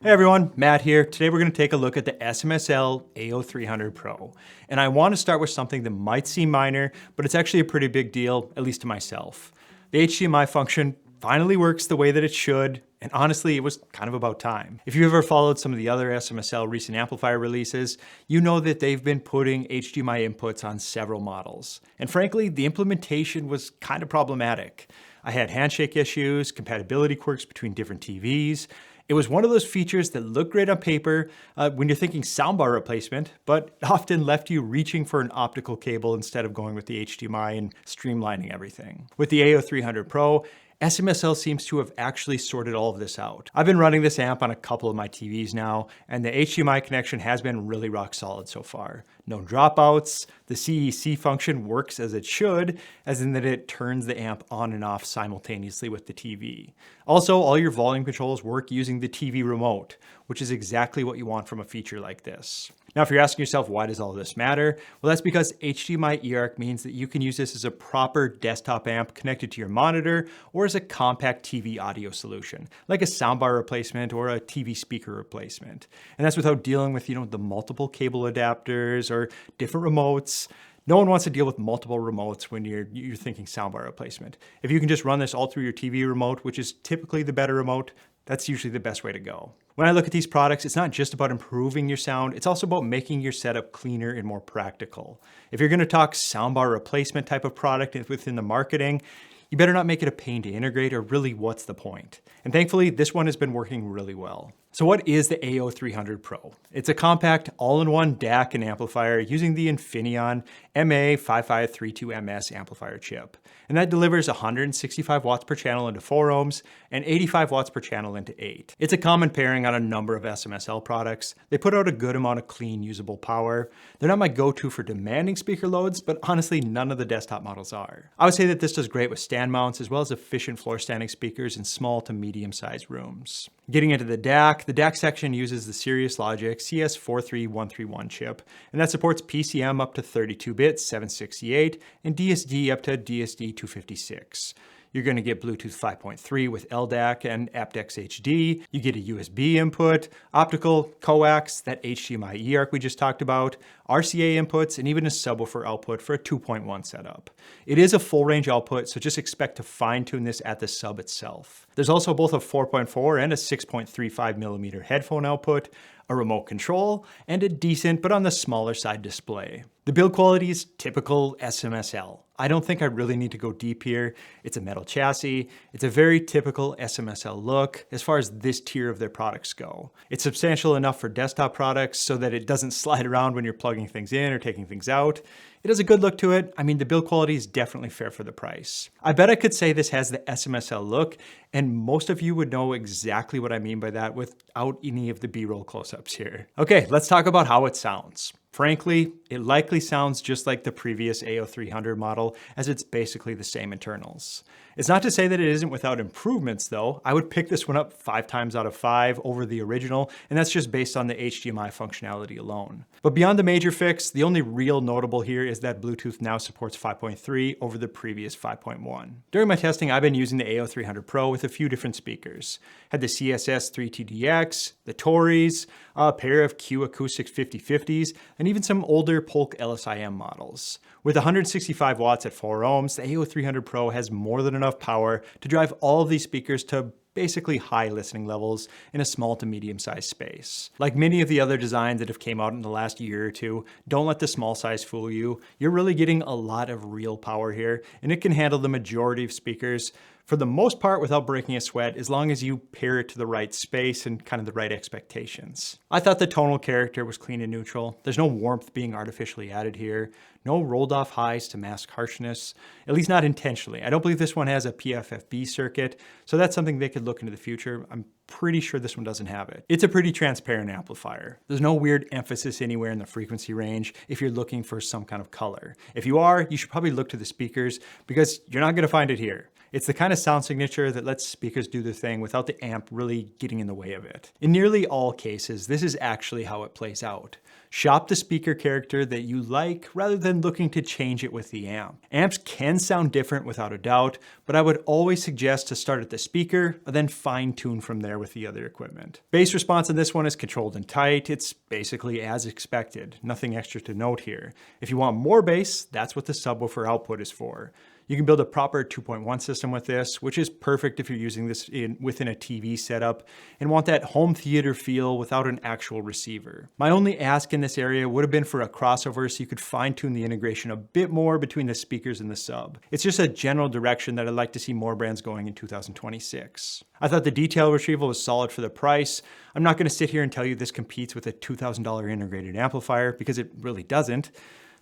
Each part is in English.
Hey everyone, Matt here. Today we're going to take a look at the SMSL AO300 Pro. And I want to start with something that might seem minor, but it's actually a pretty big deal, at least to myself. The HDMI function finally works the way that it should, and honestly, it was kind of about time. If you've ever followed some of the other SMSL recent amplifier releases, you know that they've been putting HDMI inputs on several models. And frankly, the implementation was kind of problematic. I had handshake issues, compatibility quirks between different TVs. It was one of those features that looked great on paper when you're thinking soundbar replacement, but often left you reaching for an optical cable instead of going with the HDMI and streamlining everything. With the AO300 Pro, SMSL seems to have actually sorted all of this out. I've been running this amp on a couple of my TVs now, and the HDMI connection has been really rock solid so far. No dropouts, the CEC function works as it should, as in that it turns the amp on and off simultaneously with the TV. Also, all your volume controls work using the TV remote, which is exactly what you want from a feature like this. Now, if you're asking yourself, why does all this matter? Well, that's because HDMI eARC means that you can use this as a proper desktop amp connected to your monitor or as a compact TV audio solution, like a soundbar replacement or a TV speaker replacement. And that's without dealing with, the multiple cable adapters or different remotes. No one wants to deal with multiple remotes when you're thinking soundbar replacement. If you can just run this all through your TV remote, which is typically the better remote, that's usually the best way to go. When I look at these products, it's not just about improving your sound, it's also about making your setup cleaner and more practical. If you're going to talk soundbar replacement type of product within the marketing, you better not make it a pain to integrate, or really what's the point? And thankfully, this one has been working really well. So what is the AO300 Pro? It's a compact all-in-one DAC and amplifier using the Infineon MA5532MS amplifier chip. And that delivers 165 watts per channel into 4 ohms and 85 watts per channel into 8. It's a common pairing on a number of SMSL products. They put out a good amount of clean, usable power. They're not my go-to for demanding speaker loads, but honestly, none of the desktop models are. I would say that this does great with stand mounts as well as efficient floor standing speakers in small to medium-sized rooms. Getting into the DAC section uses the Cirrus Logic CS43131 chip, and that supports PCM up to 32 bits, 768, and DSD up to DSD 256. You're going to get Bluetooth 5.3 with LDAC and aptX HD. You get a USB input, optical, coax, that HDMI eARC we just talked about, RCA inputs, and even a subwoofer output for a 2.1 setup. It is a full range output, so just expect to fine tune this at the sub itself. There's also both a 4.4 and a 6.35 millimeter headphone output, a remote control, and a decent but on the smaller side display. The build quality is typical SMSL. I don't think I really need to go deep here. It's a metal chassis. It's a very typical SMSL look as far as this tier of their products go. It's substantial enough for desktop products so that it doesn't slide around when you're plugging things in or taking things out. It has a good look to it. I mean, the build quality is definitely fair for the price. I bet I could say this has the SMSL look, and most of you would know exactly what I mean by that without any of the B-roll close-ups here. Okay, let's talk about how it sounds. Frankly, it likely sounds just like the previous AO300 model, as it's basically the same internals. It's not to say that it isn't without improvements though. I would pick this one up 5 times out of 5 over the original, and that's just based on the HDMI functionality alone. But beyond the major fix, the only real notable here is that Bluetooth now supports 5.3 over the previous 5.1. During my testing, I've been using the AO300 Pro with a few different speakers. Had the CSS3TDX, the Tories, a pair of Q Acoustic 5050s, and even some older Polk LSIM models. With 165 watts at 4 ohms, the AO300 Pro has more than enough power to drive all of these speakers to basically high listening levels in a small to medium sized space. Like many of the other designs that have came out in the last year or two, don't let the small size fool you. You're really getting a lot of real power here, and it can handle the majority of speakers for the most part without breaking a sweat, as long as you pair it to the right space and kind of the right expectations. I thought the tonal character was clean and neutral. There's no warmth being artificially added here. No rolled off highs to mask harshness, at least not intentionally. I don't believe this one has a PFFB circuit, so that's something they could look into the future. I'm pretty sure this one doesn't have it. It's a pretty transparent amplifier. There's no weird emphasis anywhere in the frequency range if you're looking for some kind of color. If you are, you should probably look to the speakers because you're not going to find it here. It's the kind of sound signature that lets speakers do their thing without the amp really getting in the way of it. In nearly all cases, this is actually how it plays out. Shop the speaker character that you like rather than looking to change it with the amp. Amps can sound different without a doubt, but I would always suggest to start at the speaker and then fine tune from there with the other equipment. Bass response in this one is controlled and tight. It's basically as expected. Nothing extra to note here. If you want more bass, that's what the subwoofer output is for. You can build a proper 2.1 system with this, which is perfect if you're using this within a TV setup and want that home theater feel without an actual receiver. My only ask in this area would have been for a crossover so you could fine tune the integration a bit more between the speakers and the sub. It's just a general direction that I'd like to see more brands going in 2026. I thought the detail retrieval was solid for the price. I'm not going to sit here and tell you this competes with a $2,000 integrated amplifier because it really doesn't.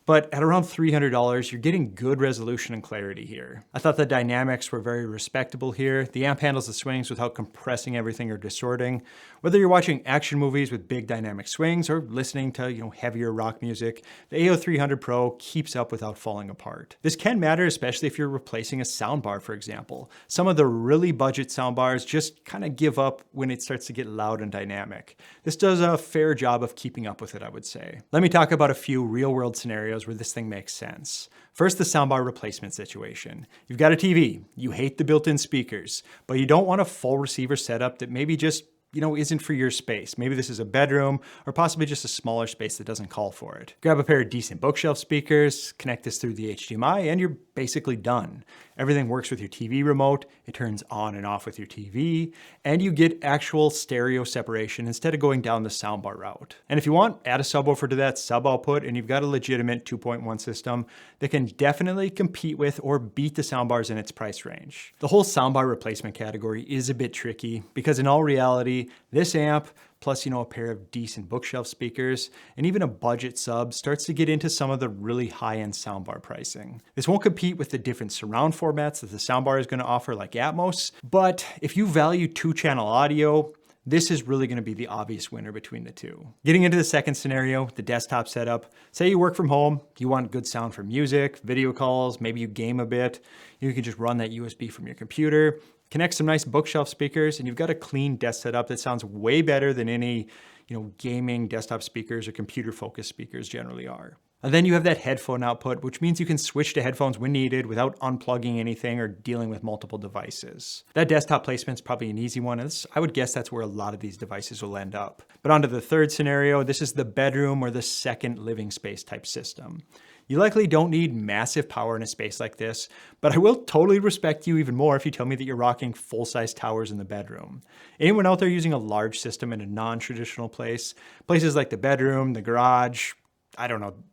But at around $300, you're getting good resolution and clarity here. I thought the dynamics were very respectable here. The amp handles the swings without compressing everything or distorting. Whether you're watching action movies with big dynamic swings or listening to heavier rock music, the AO300 Pro keeps up without falling apart. This can matter, especially if you're replacing a soundbar, for example. Some of the really budget soundbars just kind of give up when it starts to get loud and dynamic. This does a fair job of keeping up with it, I would say. Let me talk about a few real-world scenarios where this thing makes sense. First, the soundbar replacement situation. You've got a TV, you hate the built-in speakers, but you don't want a full receiver setup that maybe just isn't for your space. Maybe this is a bedroom or possibly just a smaller space that doesn't call for it. Grab a pair of decent bookshelf speakers, connect this through the HDMI, and you're basically done. Everything works with your TV remote, it turns on and off with your TV, and you get actual stereo separation instead of going down the soundbar route. And if you want, add a subwoofer to that sub output and you've got a legitimate 2.1 system that can definitely compete with or beat the soundbars in its price range. The whole soundbar replacement category is a bit tricky because in all reality, this amp plus a pair of decent bookshelf speakers and even a budget sub starts to get into some of the really high-end soundbar pricing. This won't compete with the different surround formats that the soundbar is going to offer like Atmos, but if you value 2-channel audio, this is really going to be the obvious winner between the two. Getting into the second scenario, the desktop setup. Say you work from home, you want good sound for music, video calls, maybe you game a bit. You can just run that USB from your computer, connect some nice bookshelf speakers, and you've got a clean desk setup that sounds way better than any, gaming desktop speakers or computer-focused speakers generally are. And then you have that headphone output, which means you can switch to headphones when needed without unplugging anything or dealing with multiple devices. That desktop placement is probably an easy one, and I would guess that's where a lot of these devices will end up. But on to the third scenario, this is the bedroom or the second living space type system. You likely don't need massive power in a space like this, but I will totally respect you even more if you tell me that you're rocking full-size towers in the bedroom. Anyone out there using a large system in a non-traditional place? Places like the bedroom, the garage,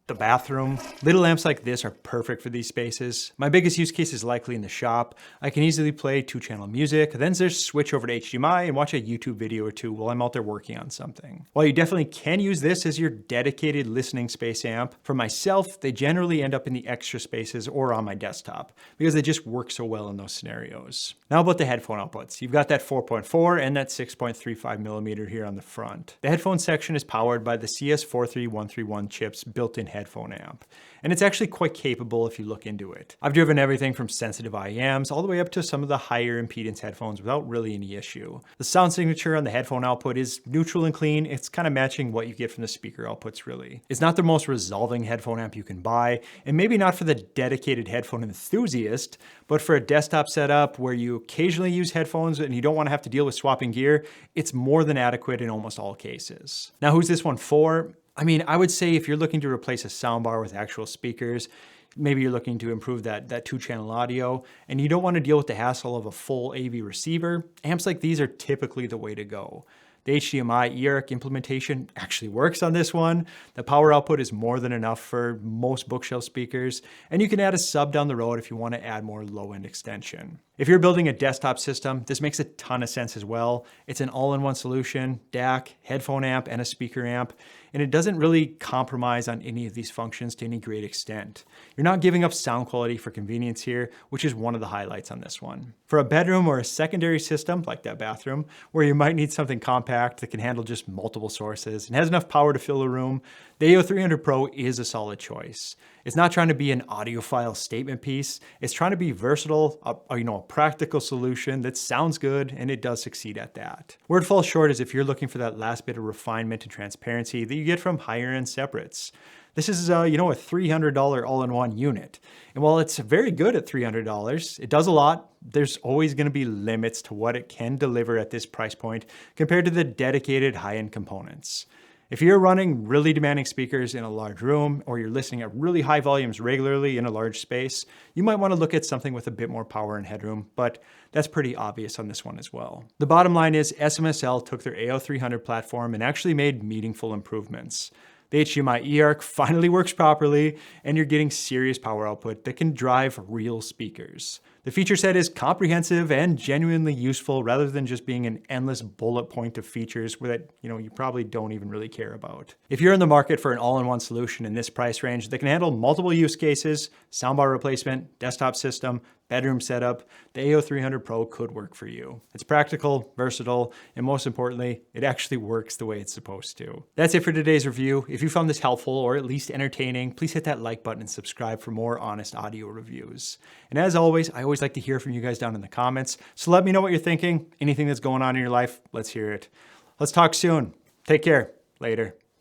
the bathroom. Little amps like this are perfect for these spaces. My biggest use case is likely in the shop. I can easily play 2-channel music, then just switch over to HDMI and watch a YouTube video or two while I'm out there working on something. While you definitely can use this as your dedicated listening space amp, for myself, they generally end up in the extra spaces or on my desktop because they just work so well in those scenarios. Now about the headphone outputs. You've got that 4.4 and that 6.35 millimeter here on the front. The headphone section is powered by the CS43131 chips built-in headphone amp, and it's actually quite capable if you look into it. I've driven everything from sensitive IEMs all the way up to some of the higher impedance headphones without really any issue. The sound signature on the headphone output is neutral and clean. It's kind of matching what you get from the speaker outputs really. It's not the most resolving headphone amp you can buy, and maybe not for the dedicated headphone enthusiast, but for a desktop setup where you occasionally use headphones and you don't want to have to deal with swapping gear, it's more than adequate in almost all cases. Now, who's this one for? I would say if you're looking to replace a soundbar with actual speakers, maybe you're looking to improve that 2-channel audio, and you don't want to deal with the hassle of a full AV receiver, amps like these are typically the way to go. The HDMI eARC implementation actually works on this one. The power output is more than enough for most bookshelf speakers, and you can add a sub down the road if you want to add more low-end extension. If you're building a desktop system, this makes a ton of sense as well. It's an all-in-one solution, DAC, headphone amp, and a speaker amp, and it doesn't really compromise on any of these functions to any great extent. You're not giving up sound quality for convenience here, which is one of the highlights on this one. For a bedroom or a secondary system, like that bathroom, where you might need something compact that can handle just multiple sources and has enough power to fill a room, the AO300 Pro is a solid choice. It's not trying to be an audiophile statement piece. It's trying to be versatile, a practical solution that sounds good, and it does succeed at that. Where it falls short is if you're looking for that last bit of refinement and transparency that you get from higher end separates. This is, a $300 all-in-one unit. And while it's very good at $300, it does a lot. There's always going to be limits to what it can deliver at this price point compared to the dedicated high-end components. If you're running really demanding speakers in a large room, or you're listening at really high volumes regularly in a large space, you might want to look at something with a bit more power and headroom, but that's pretty obvious on this one as well. The bottom line is SMSL took their AO300 platform and actually made meaningful improvements. The HDMI eARC finally works properly, and you're getting serious power output that can drive real speakers. The feature set is comprehensive and genuinely useful rather than just being an endless bullet point of features that you probably don't even really care about. If you're in the market for an all-in-one solution in this price range that can handle multiple use cases, soundbar replacement, desktop system, bedroom setup, the AO300 Pro could work for you. It's practical, versatile, and most importantly, it actually works the way it's supposed to. That's it for today's review. If you found this helpful or at least entertaining, please hit that like button and subscribe for more honest audio reviews. And as always, I always like to hear from you guys down in the comments, so let me know what you're thinking. Anything that's going on in your life, let's hear it. Let's talk soon. Take care. Later.